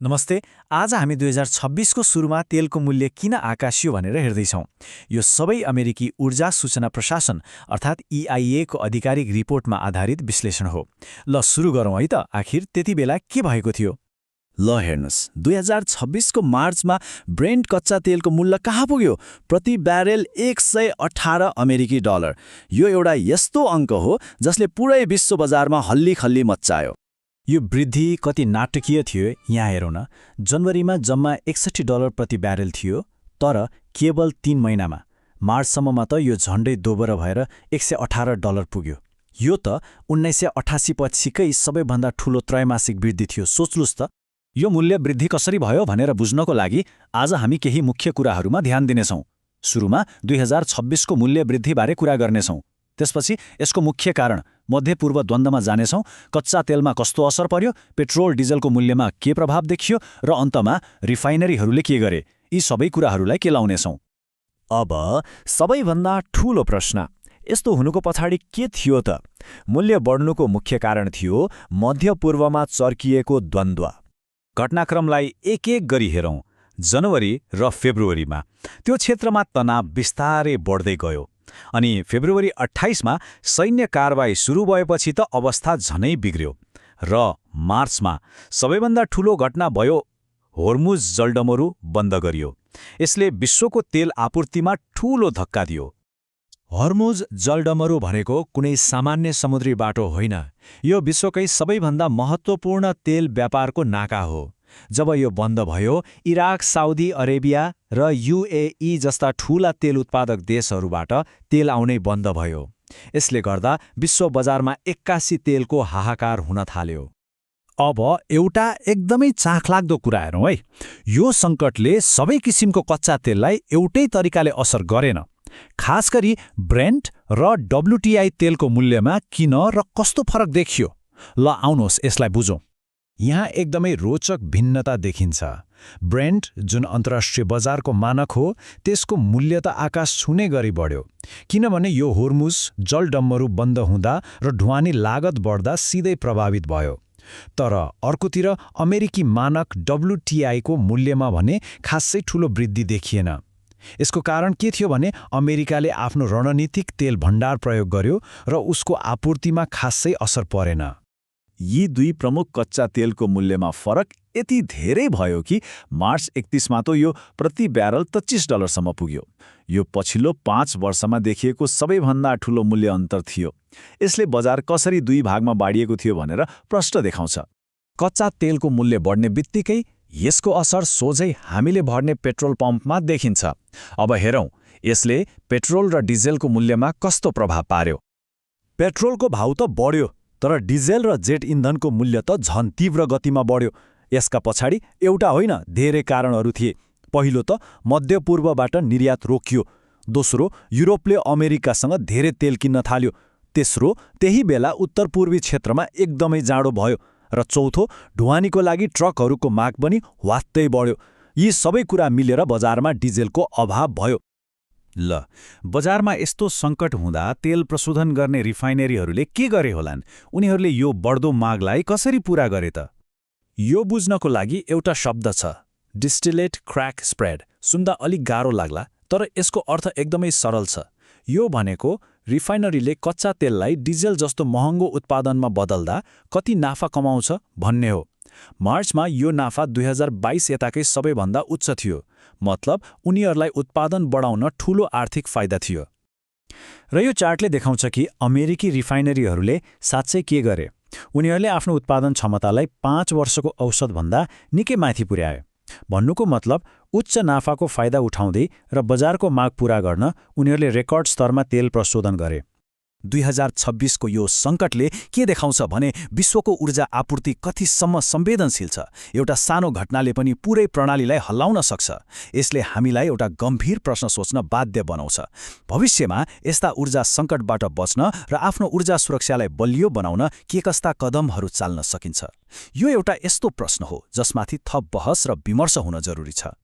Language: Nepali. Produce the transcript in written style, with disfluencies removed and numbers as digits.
नमस्ते। आज हामी 2026 को सुरुमा तेलको मूल्य किन आकाशियो भनेर हेर्दैछौँ। यो सबै अमेरिकी ऊर्जा सूचना प्रशासन अर्थात् EIA को आधिकारिक रिपोर्टमा आधारित विश्लेषण हो। ल सुरु गरौँ है त। आखिर त्यति बेला के भएको थियो? ल हेर्नुस्, 2026 को मार्चमा ब्रेन्ट कच्चा तेलको मूल्य कहाँ पुग्यो? प्रति ब्यारेल 118 अमेरिकी डलर। यो एउटा यस्तो अङ्क हो जसले पुरै विश्व बजारमा हल्लीखल्ली मच्चायो। यो वृद्धि कति नाटकीय थियो यहाँ हेरौँ न। जनवरीमा जम्मा $61 प्रति ब्यारेल थियो, तर केवल 3 महिनामा मार्चसम्ममा त यो झण्डै दोब्बर भएर $118 पुग्यो। यो त 1988 पछिकै सबैभन्दा ठूलो त्रैमासिक वृद्धि थियो। सोच्नुस् त। यो मूल्य वृद्धि कसरी भयो भनेर बुझ्नको लागि आज हामी केही मुख्य कुराहरूमा ध्यान दिनेछौँ। सुरुमा 2026 को मूल्य वृद्धिबारे कुरा गर्नेछौँ। त्यसपछि यसको मुख्य कारण, मध्यपूर्व द्वन्द्वमा जानेछौँ, कच्चा तेलमा कस्तो असर पर्यो, पेट्रोल डिजलको मूल्यमा के प्रभाव देखियो र अन्तमा रिफाइनरीहरूले के गरे। यी सबै कुराहरूलाई केलाउनेछौँ। अब सबैभन्दा ठूलो प्रश्न, यस्तो हुनुको पछाडि के थियो त? मूल्य बढ्नुको मुख्य कारण थियो मध्यपूर्वमा चर्किएको द्वन्द्व। घटनाक्रमलाई एक एक गरी हेरौँ। जनवरी र फेब्रुअरीमा त्यो क्षेत्रमा तनाव बिस्तारै बढ्दै गयो, अनि फेब्रुअरी 28 मा सैन्य कारबाही सुरु भएपछि त अवस्था झनै बिग्र्यो। र मार्चमा सबैभन्दा ठूलो घटना भयो, होर्मुज जलडमरु बन्द गरियो। यसले विश्वको तेल आपूर्तिमा ठूलो धक्का दियो। होर्मुज जलडमरु भनेको कुनै सामान्य समुद्री बाटो होइन। यो विश्वकै सबैभन्दा महत्त्वपूर्ण तेल व्यापारको नाका हो। जब यो बन्द भयो, इराक, साउदी अरेबिया र UAE जस्ता ठूला तेल उत्पादक देशहरूबाट तेल आउनै बन्द भयो। यसले गर्दा विश्व बजारमा 81 तेलको हाहाकार हुन थाल्यो। अब एउटा एकदमै चाखलाग्दो कुरा हेरौँ है। यो सङ्कटले सबै किसिमको कच्चा तेललाई एउटै तरिकाले असर गरेन। खास गरी ब्रेन्ट र WTI तेलको मूल्यमा किन र कस्तो फरक देखियो? ल आउनुहोस् यसलाई बुझौँ। यहाँ एकदमै रोचक भिन्नता देखिन्छ। ब्रेन्ट, जुन अन्तर्राष्ट्रिय बजारको मानक हो, त्यसको मूल्य त आकाश छुने गरी बढ्यो, किनभने यो होर्मुज जलडम्बरु बन्द हुँदा र ढुवानी लागत बढ्दा सिधै प्रभावित भयो। तर अर्कोतिर अमेरिकी मानक WTI को मूल्यमा भने खासै ठूलो वृद्धि देखिएन। यसको कारण के थियो भने अमेरिकाले आफ्नो रणनीतिक तेल भण्डार प्रयोग गर्यो र उसको आपूर्तिमा खासै असर परेन। यी दुई प्रमुख कच्चा तेलको मूल्यमा फरक यति धेरै भयो कि मार्च 31 मा त यो प्रति ब्यारल $25 सम्म पुग्यो। यो पछिल्लो 5 वर्षमा देखिएको सबैभन्दा ठूलो मूल्य अन्तर थियो। यसले बजार कसरी दुई भागमा बाँडिएको थियो भनेर प्रश्न देखाउँछ। कच्चा तेलको मूल्य बढ्ने बित्तिकै यसको असर सोझै हामीले भर्ने पेट्रोल पम्पमा देखिन्छ। अब हेरौँ यसले पेट्रोल र डिजेलको मूल्यमा कस्तो प्रभाव पार्यो। पेट्रोलको भाउ त बढ्यो, तर डिजेल र जेट इन्धनको मूल्य त झन् तीव्र गतिमा बढ्यो। यसका पछाडि एउटा होइन, धेरै कारणहरू थिए। पहिलो त मध्यपूर्वबाट निर्यात रोकियो। दोस्रो, युरोपले अमेरिकासँग धेरै तेल किन्न थाल्यो। तेस्रो, त्यही बेला उत्तर पूर्वी क्षेत्रमा एकदमै जाडो भयो। र चौथो, ढुवानीको लागि ट्रकहरूको माग पनि वात्तै बढ्यो। यी सबै कुरा मिलेर बजारमा डिजेलको अभाव भयो। ल, बजारमा यस्तो सङ्कट हुँदा तेल प्रशोधन गर्ने रिफाइनरीहरूले के गरे होलान्? उनीहरूले यो बढ्दो मागलाई कसरी पूरा गरे त? यो बुझ्नको लागि एउटा शब्द छ, डिस्टिलेट क्र्याक स्प्रेड। सुन्दा अलिक गाह्रो लाग्ला, तर यसको अर्थ एकदमै सरल छ। यो भनेको रिफाइनरीले कच्चा तेललाई डिजेल जस्तो महँगो उत्पादनमा बदल्दा कति नाफा कमाउँछ भन्ने हो। मार्चमा यो नाफा 2022 यताकै सबैभन्दा उच्च थियो। मतलब उनीहरूलाई उत्पादन बढाउन ठूलो आर्थिक फाइदा थियो। र यो चार्टले देखाउँछ कि अमेरिकी रिफाइनरीहरूले साँच्चै के गरे। उनीहरूले आफ्नो उत्पादन क्षमतालाई 5 वर्षको औसतभन्दा निकै माथि पुर्याए। भन्नुको मतलब उच्च नाफाको फाइदा उठाउँदै र बजारको माग पूरा गर्न उनीहरूले रेकर्ड स्तरमा तेल प्रशोधन गरे। 2026 को यो सङ्कटले के देखाउँछ भने विश्वको ऊर्जा आपूर्ति कतिसम्म संवेदनशील छ। एउटा सानो घटनाले पनि पुरै प्रणालीलाई हल्लाउन सक्छ। यसले हामीलाई एउटा गम्भीर प्रश्न सोच्न बाध्य बनाउँछ। भविष्यमा यस्ता ऊर्जा सङ्कटबाट बच्न र आफ्नो ऊर्जा सुरक्षालाई बलियो बनाउन के कस्ता कदमहरू चाल्न सकिन्छ? यो एउटा यस्तो प्रश्न हो जसमाथि थप बहस र विमर्श हुन जरुरी छ।